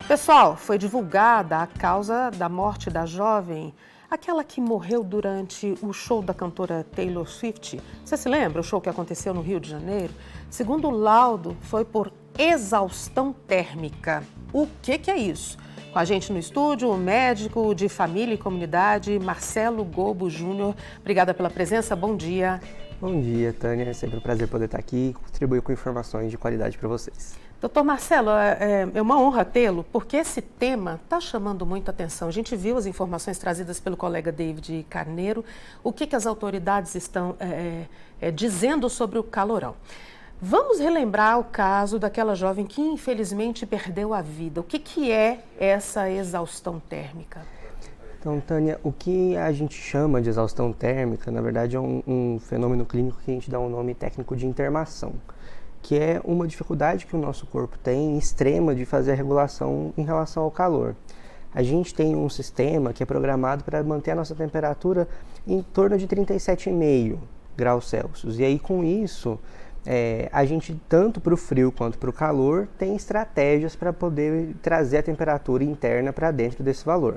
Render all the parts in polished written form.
Pessoal, foi divulgada a causa da morte da jovem, aquela que morreu durante o show da cantora Taylor Swift. Você se lembra o show que aconteceu no Rio de Janeiro? Segundo o laudo, foi por exaustão térmica. O que é isso? Com a gente no estúdio, o médico de família e comunidade, Marcelo Gobo Júnior. Obrigada pela presença, bom dia. Bom dia, Tânia. É sempre um prazer poder estar aqui e contribuir com informações de qualidade para vocês. Doutor Marcelo, é uma honra tê-lo, porque esse tema está chamando muita atenção. A gente viu as informações trazidas pelo colega David Carneiro, o que as autoridades estão dizendo sobre o calorão. Vamos relembrar o caso daquela jovem que infelizmente perdeu a vida. O que é essa exaustão térmica? Então, Tânia, o que a gente chama de exaustão térmica, na verdade, é um fenômeno clínico que a gente dá um nome técnico de intermação, que é uma dificuldade que o nosso corpo tem extrema de fazer a regulação em relação ao calor. A gente tem um sistema que é programado para manter a nossa temperatura em torno de 37,5 graus Celsius. E aí, com isso, a gente, tanto para o frio quanto para o calor, tem estratégias para poder trazer a temperatura interna para dentro desse valor.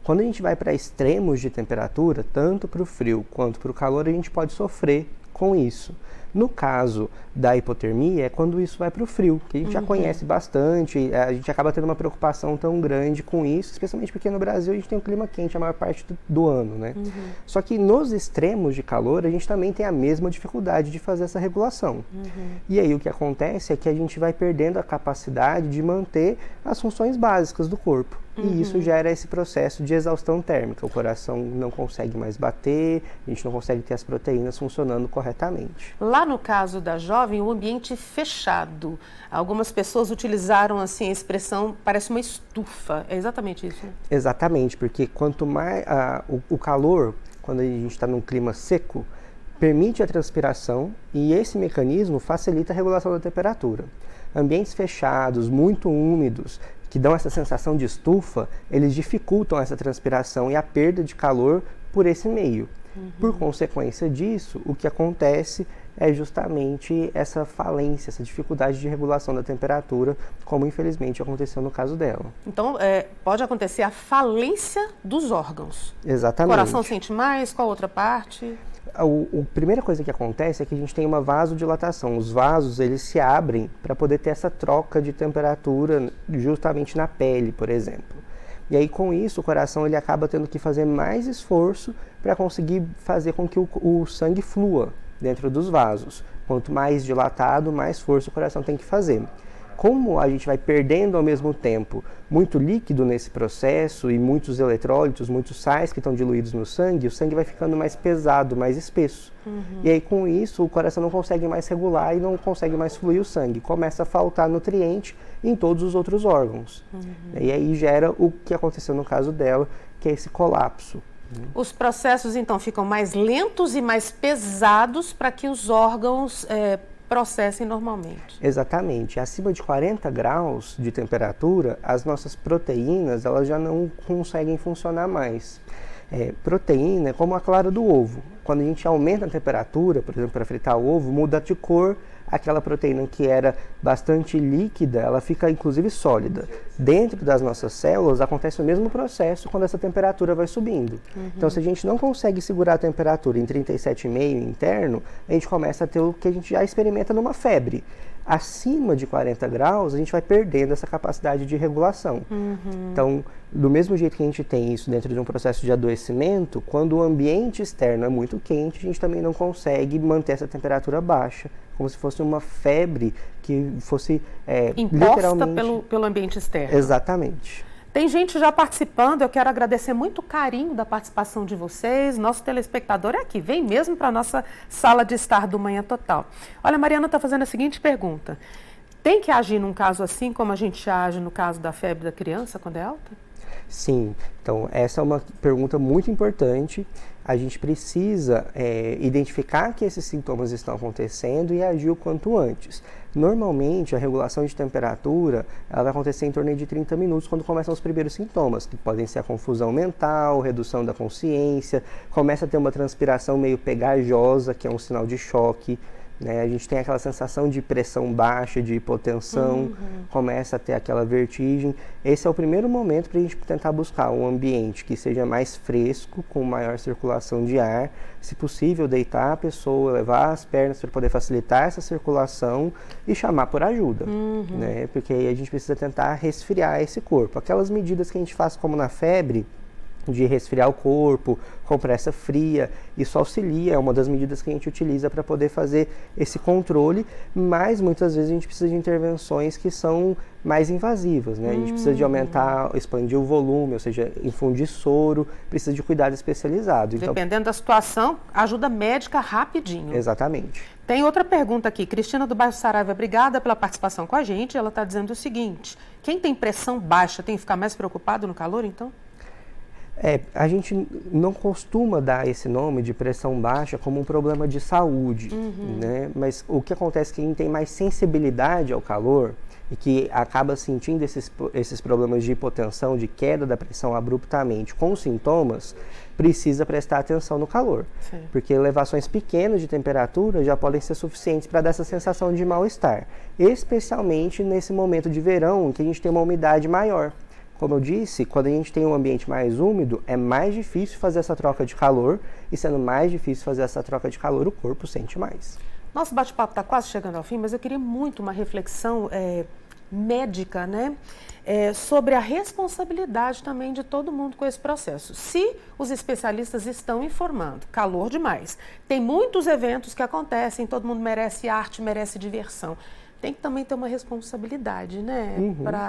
Quando a gente vai para extremos de temperatura, tanto para o frio quanto para o calor, a gente pode sofrer com isso. No caso da hipotermia, é quando isso vai para o frio, que a gente já conhece bastante, a gente acaba tendo uma preocupação tão grande com isso, especialmente porque no Brasil a gente tem um clima quente a maior parte do ano, né? Só que nos extremos de calor, a gente também tem a mesma dificuldade de fazer essa regulação. E aí o que acontece é que a gente vai perdendo a capacidade de manter as funções básicas do corpo. E isso gera esse processo de exaustão térmica. O coração não consegue mais bater, a gente não consegue ter as proteínas funcionando corretamente. Lá no caso da jovem, o ambiente fechado. Algumas pessoas utilizaram assim a expressão, parece uma estufa. É exatamente isso, né? Exatamente, porque quanto mais o calor, quando a gente está num clima seco, permite a transpiração e esse mecanismo facilita a regulação da temperatura. Ambientes fechados, muito úmidos, que dão essa sensação de estufa, eles dificultam essa transpiração e a perda de calor por esse meio. Por consequência disso, o que acontece é justamente essa falência, essa dificuldade de regulação da temperatura, como infelizmente aconteceu no caso dela. Então, pode acontecer a falência dos órgãos. Exatamente. O coração sente mais, qual outra parte? A primeira coisa que acontece é que a gente tem uma vasodilatação. Os vasos, eles se abrem para poder ter essa troca de temperatura justamente na pele, por exemplo. E aí, com isso, o coração ele acaba tendo que fazer mais esforço para conseguir fazer com que o sangue flua dentro dos vasos. Quanto mais dilatado, mais força o coração tem que fazer. Como a gente vai perdendo ao mesmo tempo muito líquido nesse processo e muitos eletrólitos, muitos sais que estão diluídos no sangue, o sangue vai ficando mais pesado, mais espesso. E aí com isso o coração não consegue mais regular e não consegue mais fluir o sangue. Começa a faltar nutriente em todos os outros órgãos. E aí gera o que aconteceu no caso dela, que é esse colapso. Os processos então ficam mais lentos e mais pesados para que os órgãos processem normalmente. Exatamente. Acima de 40 graus de temperatura, as nossas proteínas elas já não conseguem funcionar mais. Proteína é como a clara do ovo. Quando a gente aumenta a temperatura, por exemplo, para fritar o ovo, muda de cor. Aquela proteína que era bastante líquida, ela fica inclusive sólida. Dentro das nossas células acontece o mesmo processo quando essa temperatura vai subindo. Então, se a gente não consegue segurar a temperatura em 37,5 interno, a gente começa a ter o que a gente já experimenta numa febre. Acima de 40 graus, a gente vai perdendo essa capacidade de regulação. Então, do mesmo jeito que a gente tem isso dentro de um processo de adoecimento, quando o ambiente externo é muito quente, a gente também não consegue manter essa temperatura baixa, como se fosse uma febre que fosse imposta literalmente pelo ambiente externo. Exatamente. Tem gente já participando, eu quero agradecer muito o carinho da participação de vocês. Nosso telespectador é aqui, vem mesmo para a nossa sala de estar do Manhã Total. Olha, a Mariana está fazendo a seguinte pergunta. Tem que agir num caso assim como a gente age no caso da febre da criança quando é alta? Sim, então essa é uma pergunta muito importante. A gente precisa identificar que esses sintomas estão acontecendo e agir o quanto antes. Normalmente, a regulação de temperatura ela vai acontecer em torno de 30 minutos quando começam os primeiros sintomas, que podem ser a confusão mental, redução da consciência, começa a ter uma transpiração meio pegajosa, que é um sinal de choque. né? A gente tem aquela sensação de pressão baixa, de hipotensão, começa a ter aquela vertigem. Esse é o primeiro momento para a gente tentar buscar um ambiente que seja mais fresco, com maior circulação de ar. Se possível, deitar a pessoa, levar as pernas para poder facilitar essa circulação e chamar por ajuda, né? Porque aí a gente precisa tentar resfriar esse corpo. Aquelas medidas que a gente faz como na febre, de resfriar o corpo, compressa fria, isso auxilia, é uma das medidas que a gente utiliza para poder fazer esse controle, mas muitas vezes a gente precisa de intervenções que são mais invasivas, né? A gente precisa de aumentar, expandir o volume, ou seja, infundir soro, precisa de cuidado especializado. Então, dependendo da situação, ajuda médica rapidinho. Exatamente. Tem outra pergunta aqui, Cristina do bairro Saraiva, obrigada pela participação com a gente, ela está dizendo o seguinte, quem tem pressão baixa tem que ficar mais preocupado no calor, então? A gente não costuma dar esse nome de pressão baixa como um problema de saúde, né? Mas o que acontece é que quem tem mais sensibilidade ao calor e que acaba sentindo esses problemas de hipotensão, de queda da pressão abruptamente com sintomas, precisa prestar atenção no calor. Sim. Porque elevações pequenas de temperatura já podem ser suficientes para dar essa sensação de mal-estar, especialmente nesse momento de verão em que a gente tem uma umidade maior. Como eu disse, quando a gente tem um ambiente mais úmido, é mais difícil fazer essa troca de calor, e sendo mais difícil fazer essa troca de calor, o corpo sente mais. Nosso bate-papo está quase chegando ao fim, mas eu queria muito uma reflexão médica, né? Sobre a responsabilidade também de todo mundo com esse processo. Se os especialistas estão informando, calor demais, tem muitos eventos que acontecem, todo mundo merece arte, merece diversão. Tem que também ter uma responsabilidade, né?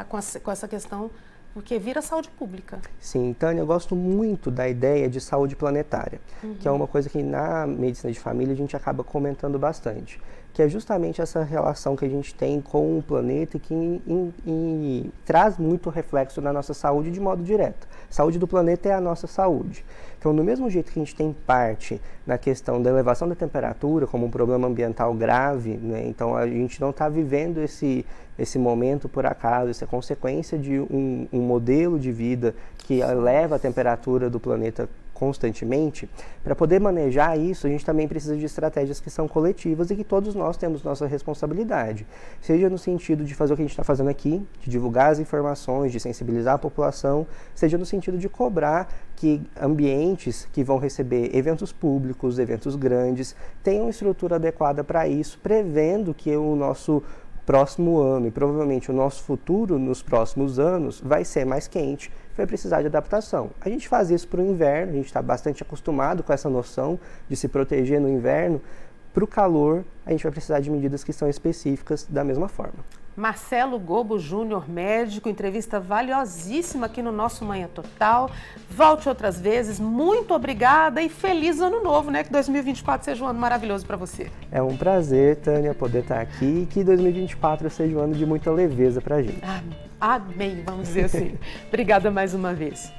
Com essa questão, porque vira saúde pública. Sim, Tânia, eu gosto muito da ideia de saúde planetária, que é uma coisa que na medicina de família a gente acaba comentando bastante, que é justamente essa relação que a gente tem com o planeta e que traz muito reflexo na nossa saúde de modo direto. A saúde do planeta é a nossa saúde. Então, do mesmo jeito que a gente tem parte na questão da elevação da temperatura como um problema ambiental grave, né? Então a gente não está vivendo esse momento por acaso, isso é consequência de um modelo de vida que eleva a temperatura do planeta constantemente. Para poder manejar isso, a gente também precisa de estratégias que são coletivas e que todos nós temos nossa responsabilidade. Seja no sentido de fazer o que a gente está fazendo aqui, de divulgar as informações, de sensibilizar a população, seja no sentido de cobrar que ambientes que vão receber eventos públicos, eventos grandes, tenham estrutura adequada para isso, prevendo que o nosso próximo ano e provavelmente o nosso futuro nos próximos anos vai ser mais quente, vai precisar de adaptação. A gente faz isso para o inverno, a gente está bastante acostumado com essa noção de se proteger no inverno. Para o calor, a gente vai precisar de medidas que são específicas da mesma forma. Marcelo Gobo Júnior, médico, entrevista valiosíssima aqui no nosso Manhã Total. Volte outras vezes, muito obrigada e feliz ano novo, né? Que 2024 seja um ano maravilhoso para você. É um prazer, Tânia, poder estar aqui e que 2024 seja um ano de muita leveza para a gente. Amém, vamos dizer assim. Obrigada mais uma vez.